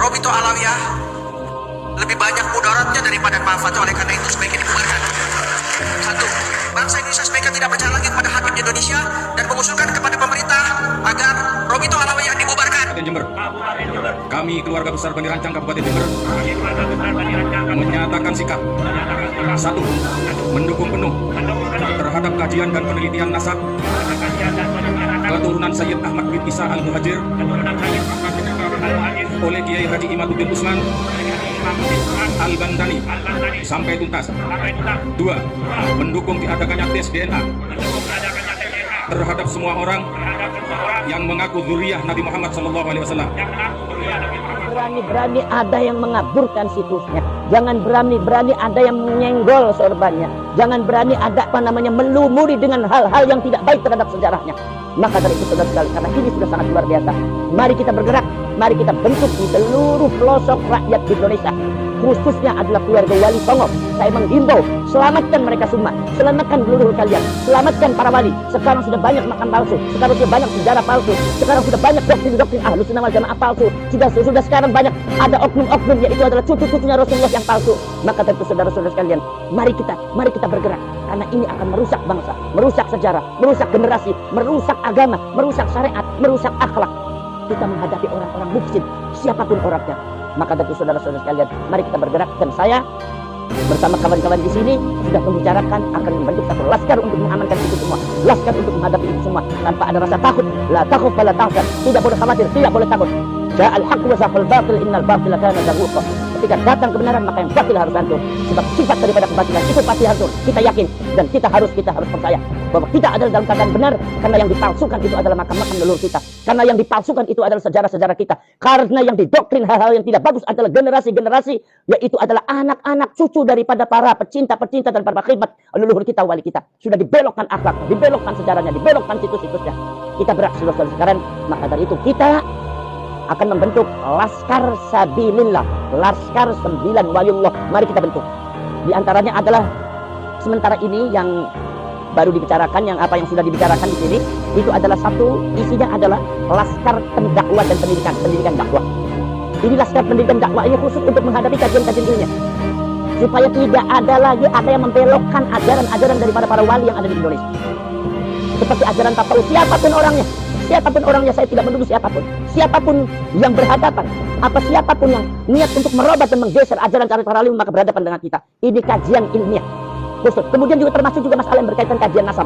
Robito Alawiyah lebih banyak mudaratnya daripada manfaatnya. Oleh karena itu sebaiknya dibubarkan. Satu, bangsa Indonesia sebaiknya tidak percaya lagi kepada Habib Indonesia dan mengusulkan kepada pemerintah agar Robito Alawiyah dibubarkan. Jember. Kami keluarga besar Bani Rancang Kabupaten Jember menyatakan sikap. Satu, mendukung penuh terhadap kajian dan penelitian nasab keturunan Sayyid Ahmad bin Isa Al-Muhajir oleh Kiai Haji Imaduddin Usman Al-Bandani sampai tuntas. Dua, mendukung diadakannya tes DNA terhadap semua orang yang mengaku zuriyah Nabi Muhammad SAW. Berani-berani ada yang mengaburkan situsnya. Jangan berani-berani ada yang menyenggol sorbannya. Jangan berani ada melumuri dengan hal-hal yang tidak baik terhadap sejarahnya. Maka dari itu saudara sekali, karena ini sudah sangat luar biasa, mari kita bergerak, mari kita bentuk di seluruh pelosok rakyat Indonesia, khususnya adalah keluarga Wali Songo. Saya menghimbau, selamatkan mereka semua, selamatkan seluruh kalian, selamatkan para wali. Sekarang sudah banyak makam palsu, sekarang sudah banyak sejarah palsu, sekarang sudah banyak doktrin-doktrin Ahlus Sunnah wal Jamaah palsu, sudah sekarang banyak ada oknum-oknum yaitu adalah cucu-cucunya Rasulullah yang palsu. Maka tentu saudara-saudara sekalian, mari kita bergerak, karena ini akan merusak bangsa, merusak sejarah, merusak generasi, merusak agama, merusak syariat, merusak akhlak. Kita menghadapi orang-orang mufsid, siapapun orangnya. Maka tentu saudara-saudara sekalian, mari kita bergerak. Dan saya bersama kawan-kawan di sini sudah membicarakan akan membentuk satu laskar untuk mengamankan itu semua, laskar untuk menghadapi itu semua tanpa ada rasa takut. La takhaf wa la tahzan, tidak boleh khawatir, tidak boleh takut. Ja'al haqq wa zahaqal batil, innal batila kana zahuqa. Ketika datang kebenaran maka yang batil harus hancur. Sebab sifat daripada kebatilan itu pasti hancur. Kita yakin dan kita harus percaya bahwa kita adalah dalam keadaan benar, karena yang dipalsukan itu adalah makam-makam leluhur kita. Karena yang dipalsukan itu adalah sejarah-sejarah kita. Karena yang didoktrin hal-hal yang tidak bagus adalah generasi-generasi, yaitu adalah anak-anak cucu daripada para pecinta-pecinta dan para khidmat leluhur kita, wali kita. Sudah dibelokkan akhlak, dibelokkan sejarahnya, dibelokkan situs-situsnya. Kita berak saudara-saudara sekarang. Maka dari itu kita akan membentuk Laskar Sabilillah, Laskar 9 Waliullah. Mari kita bentuk. Di antaranya adalah sementara ini yang baru dibicarakan, yang sudah dibicarakan di sini itu adalah satu, isinya adalah Laskar Pendakwah dan pendidikan dakwah. Ini Laskar pendidikan dakwah ini khusus untuk menghadapi kajian-kajian dunia, supaya tidak ada lagi yang membelokkan ajaran-ajaran daripada para wali yang ada di Indonesia. Seperti ajaran tasawuf, siapapun orangnya, saya tidak menuduh siapapun yang berhadapan, siapapun yang niat untuk merubah dan menggeser ajaran para wali, maka berhadapan dengan kita. Ini kajian ilmiah khusus. Kemudian juga termasuk juga masalah yang berkaitan kajian nasab.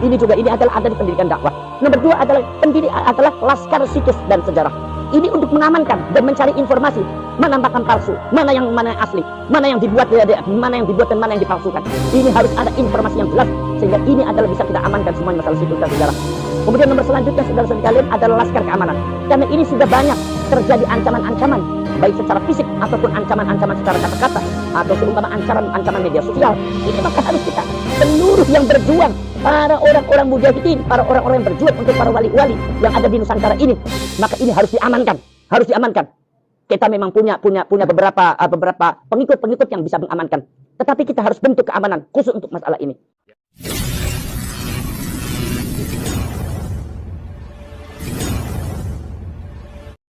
Ini adalah ada di pendidikan dakwah. Nomor 2 adalah laskar situs dan sejarah. Ini untuk mengamankan dan mencari informasi mana makam palsu, mana yang asli, mana yang dibuat dan mana yang dipalsukan. Ini harus ada informasi yang jelas, sehingga ini adalah bisa kita amankan semua masalah situs dan sejarah. Kemudian nomor selanjutnya saudara-saudara sekalian adalah laskar keamanan. Karena ini sudah banyak terjadi ancaman-ancaman, baik secara fisik ataupun ancaman-ancaman secara kata-kata, atau seumpama ancaman media sosial. Ini maka harus kita seluruh yang berjuang, para orang-orang mujahidin, para orang-orang yang berjuang untuk para wali-wali yang ada di Nusantara ini, maka ini harus diamankan, Kita memang punya beberapa pengikut yang bisa mengamankan, tetapi kita harus bentuk keamanan khusus untuk masalah ini.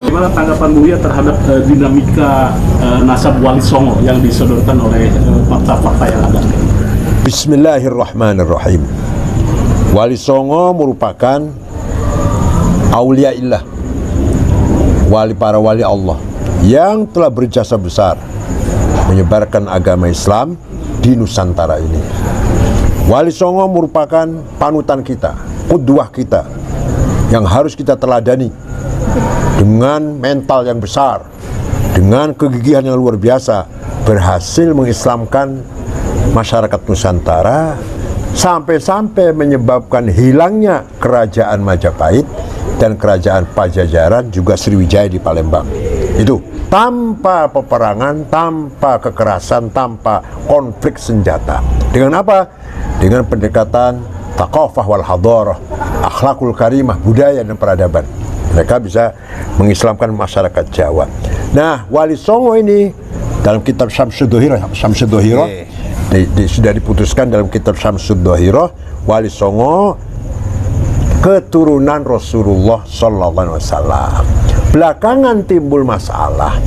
Bagaimana tanggapan Buya terhadap dinamika nasab Wali Songo yang disodorkan oleh fakta-fakta yang ada? Bismillahirrahmanirrahim. Wali Songo merupakan auliaillah, para wali Allah yang telah berjasa besar menyebarkan agama Islam di Nusantara ini. Wali Songo merupakan panutan kita, qudwah kita, yang harus kita teladani. Dengan mental yang besar, dengan kegigihan yang luar biasa, berhasil mengislamkan masyarakat Nusantara, sampai-sampai menyebabkan hilangnya kerajaan Majapahit dan kerajaan Pajajaran, juga Sriwijaya di Palembang. Itu tanpa peperangan, tanpa kekerasan, tanpa konflik senjata. Dengan apa? Dengan pendekatan thaqafah wal hadarah, akhlakul karimah, budaya dan peradaban. Mereka bisa mengislamkan masyarakat Jawa. Nah, Wali Songo ini dalam kitab Syamsud Dohirah sudah diputuskan dalam kitab Syamsud Dohirah, Wali Songo keturunan Rasulullah Sallallahu Alaihi Wasallam. Belakangan timbul masalah.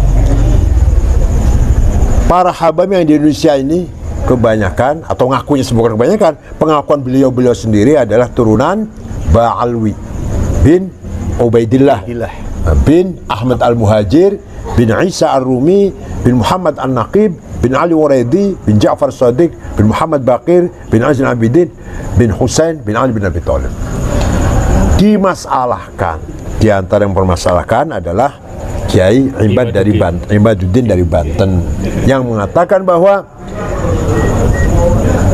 Para habaib yang di Indonesia ini kebanyakan, atau ngakunya bukan kebanyakan, pengakuan beliau-beliau sendiri adalah turunan Ba'alwi bin Ubaidillah bin Ahmad Al-Muhajir bin Isa Ar-Rumi bin Muhammad An-Naqib bin Ali Waredi bin Ja'far Shadiq bin Muhammad Baqir bin Aziz Abidin bin Husain bin Ali bin Abi Thalib. Dimasalahkan, di antara yang mempermasalahkan adalah Kiai Imaduddin dari Banten yang mengatakan bahwa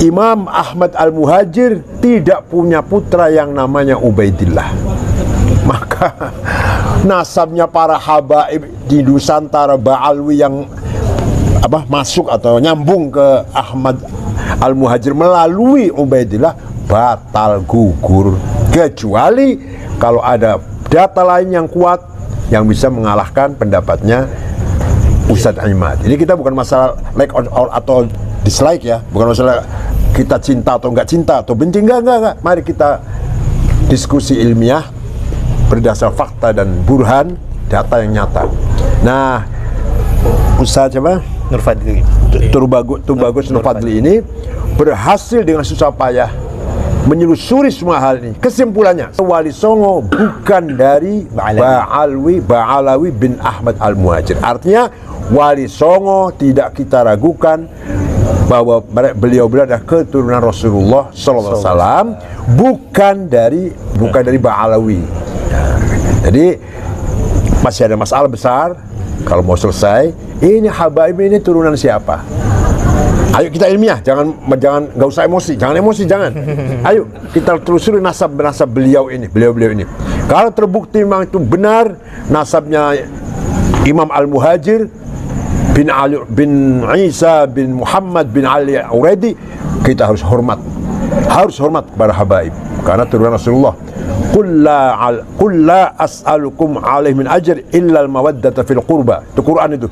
Imam Ahmad Al-Muhajir tidak punya putra yang namanya Ubaidillah. Maka nasabnya para habaib di Nusantara Ba'alwi yang masuk atau nyambung ke Ahmad Al-Muhajir melalui Ubaidillah batal gugur, kecuali kalau ada data lain yang kuat yang bisa mengalahkan pendapatnya Ustadz Imad. Ini kita bukan masalah like atau dislike ya, bukan masalah kita cinta atau enggak cinta atau benci, enggak. Mari kita diskusi ilmiah berdasar fakta dan burhan, data yang nyata. Nah, Ustadz siapa? Tubagus Nur Fadli ini berhasil dengan susah payah menyelusuri semua hal ini. Kesimpulannya, Wali Songo bukan dari Ba'alawi bin Ahmad Al-Muhajir. Artinya Wali Songo tidak kita ragukan bahwa beliau adalah keturunan Rasulullah Sallallahu Alaihi Wasallam, bukan dari Ba'alawi. Jadi masih ada masalah besar. Kalau mau selesai, ini habaib ini turunan siapa? Ayo kita ilmiah, jangan nggak usah emosi, jangan. Ayo kita telusuri nasab beliau ini. Kalau terbukti memang itu benar nasabnya Imam Al-Muhajir bin Ali bin Isa bin Muhammad bin Ali Uredi, kita harus hormat kepada habaib karena turunan Rasulullah. Qul la as'alukum alaihi min ajr illa al-mawaddata fil qurba. Itu Quran itu.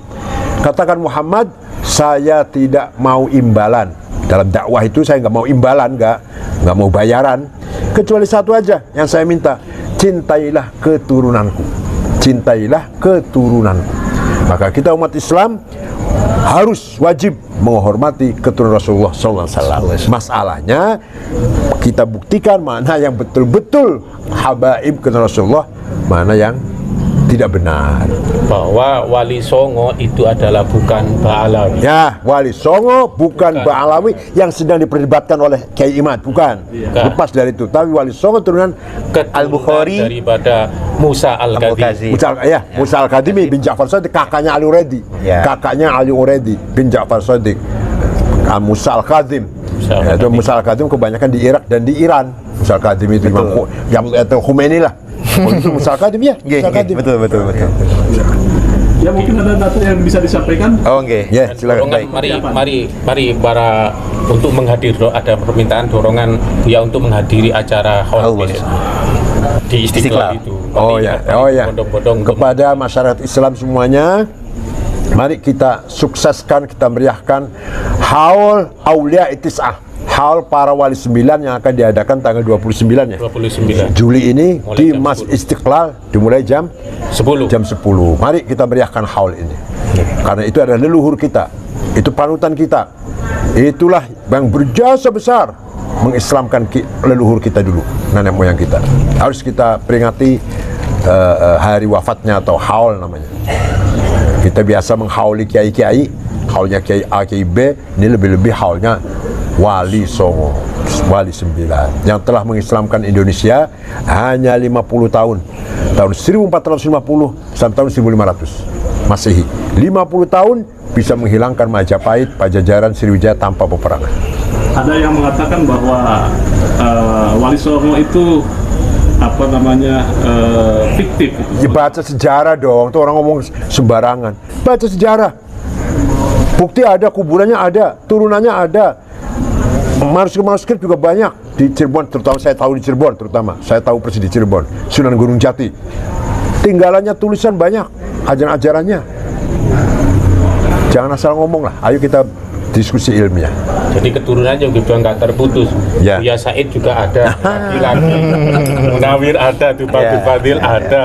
Katakan Muhammad, saya tidak mau imbalan. Dalam dakwah itu saya nggak mau imbalan, nggak mau bayaran. Kecuali satu aja yang saya minta, cintailah keturunanku. Maka kita umat Islam harus wajib menghormati keturunan Rasulullah SAW. Masalahnya kita buktikan mana yang betul-betul habaib keturunan Rasulullah, mana yang tidak benar. Bahwa Wali Songo itu adalah bukan Ba'alawi. Ya, Wali Songo bukan Ba'alawi yang sedang diperdebatkan oleh Kiai Imad, bukan. Lepas dari itu, tapi Wali Songo turunan Al-Bukhari daripada Musa Al-Kadhimi. Musa Al-Kadhimi bin Ja'far Shadiq, kakaknya Ali Uredi. Kakaknya Ali Uredi bin Ja'far Shadiq. Musa Al-Kadhim. Musa Al-Kadhim kebanyakan di Irak dan di Iran. Musa Al-Kadhim itu Imam Khomeini lah. Itu Musa Al-Kadhim ya? Betul. Ya mungkin ada data yang bisa disampaikan. Ya, silakan. Mari para untuk menghadir, ada permintaan dorongan ya untuk menghadiri acara haul di Istiqlal itu. Kepada masyarakat Islam semuanya, mari kita sukseskan, kita meriahkan haul Aulia Itis'ah, haul para wali 9 yang akan diadakan tanggal 29 Juli ini di Masjid Istiqlal, dimulai jam 10. Mari kita meriahkan haul ini. Karena itu adalah leluhur kita, itu panutan kita, itulah yang berjasa besar mengislamkan leluhur kita dulu, nenek moyang kita. Harus kita peringati hari wafatnya atau haul namanya. Kita biasa menghauli kiai-kiai, haulnya kiai A, kiai B, ini lebih-lebih haulnya Wali Songo, Wali 9 yang telah mengislamkan Indonesia hanya 50 tahun, tahun 1450 sampai tahun 1500 Masehi. 50 tahun bisa menghilangkan Majapahit, Pajajaran, Sriwijaya tanpa peperangan. Ada yang mengatakan bahwa Wali Songo itu fiktif. Ya, baca sejarah dong, tuh orang ngomong sembarangan. Baca sejarah, bukti ada, kuburannya ada, turunannya ada. Manuskrip juga banyak di Cirebon, terutama saya tahu di Cirebon, saya tahu persis di Cirebon, Sunan Gunung Jati. Tinggalannya tulisan banyak, ajaran-ajarannya. Jangan asal ngomong lah. Ayo kita diskusi ilmiah. Jadi keturunannya juga nggak terputus. Ya. Buya Said juga ada, laki-laki. Munawir ada, Tuh Fadil ada.